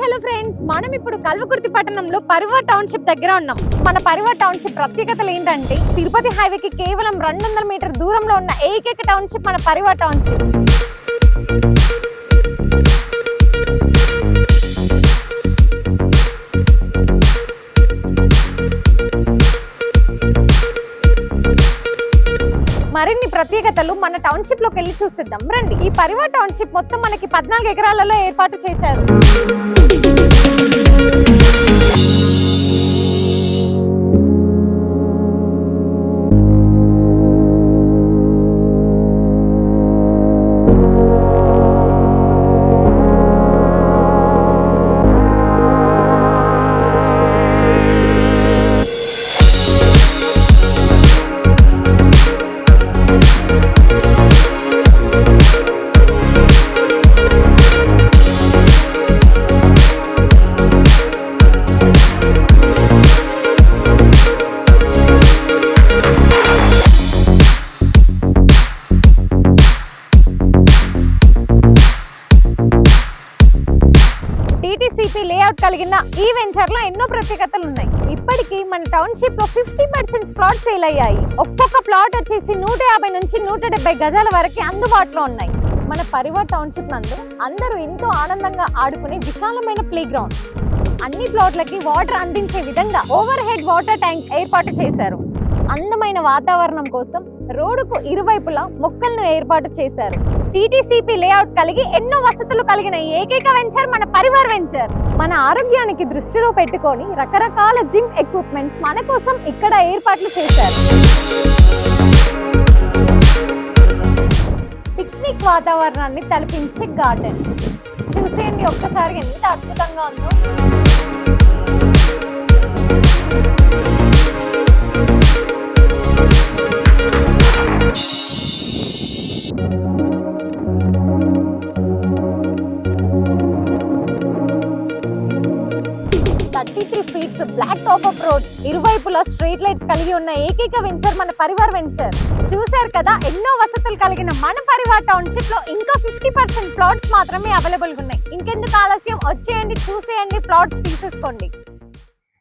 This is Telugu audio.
హలో ఫ్రెండ్స్, మనం ఇప్పుడు కల్వకుర్తి పట్టణంలో పరివార్ టౌన్షిప్ దగ్గర ఉన్నాం. మన పరివార్ టౌన్షిప్ ప్రత్యేకతలు ఏంటంటే తిరుపతి హైవేకి కేవలం 200 మీటర్ దూరంలో ఉన్న ఏకైక టౌన్షిప్ మన పరివార్ టౌన్షిప్. మరిన్ని ప్రత్యేకతలు మన టౌన్షిప్ లోకి వెళ్ళి చూసిద్దాం రండి. ఈ పరివార్ టౌన్షిప్ మొత్తం మనకి 14 ఎకరాలలో ఏర్పాటు చేశారు. టీటీసీపీ లేఅవుట్ కలిగిన ఈ వెంచర్ లో ఎన్నో ప్రత్యేకతలు ఉన్నాయి. ఇప్పటికీ మన టౌన్షిప్ లో 50% ప్లాట్ సేల్ అయ్యాయి. ఒక్కొక్క ప్లాట్ వచ్చేసి 150 నుంచి 170 గజాల వరకు అందుబాటులో ఉన్నాయి. మన పరివార్ టౌన్షిప్ నందు అందరూ ఎంతో ఆనందంగా ఆడుకునే విశాలమైన ప్లే గ్రౌండ్, అన్ని ప్లాట్లకి వాటర్ అందించే విధంగా ఓవర్ హెడ్ వాటర్ ట్యాంక్ ఏర్పాటు చేశారు. అందమైన వాతావరణం కోసం రోడ్డుకు ఇరువైపులా మొక్కలను ఏర్పాటు చేశారు. టీటీసీపీ లేఅవుట్ కలిగి ఎన్నో వసతులు కలిగిన ఏకైక వెంచర్ మన పరివార్ వెంచర్. మన ఆరోగ్యానికి దృష్టిలో పెట్టుకొని రకరకాల జిమ్ ఎక్విప్మెంట్స్ మన కోసం ఇక్కడ ఏర్పాట్లు చేశారు. పిక్నిక్ వాతావరణాన్ని తలపించే గార్డెన్ చూసేయండి ఒక్కసారి, ఎంత అద్భుతంగా ఉందో. బ్లాక్ టాప్ ఆఫ్ రోడ్, ఇరువైపులా స్ట్రీట్ లైట్స్ కలిగి ఉన్న ఏకైక వెంచర్ మన పరివార్ వెంచర్. చూశారు కదా, ఎన్నో వసతులు కలిగిన మన పరివార్ టౌన్షిప్ లో ఇంకా 50% ప్లాట్స్ మాత్రమే అవైలబుల్ ఉన్నాయి. ఇంకెందుకు ఆలస్యం, వచ్చేయండి, చూసేయండి, ప్లాట్స్ తీసేసుకోండి.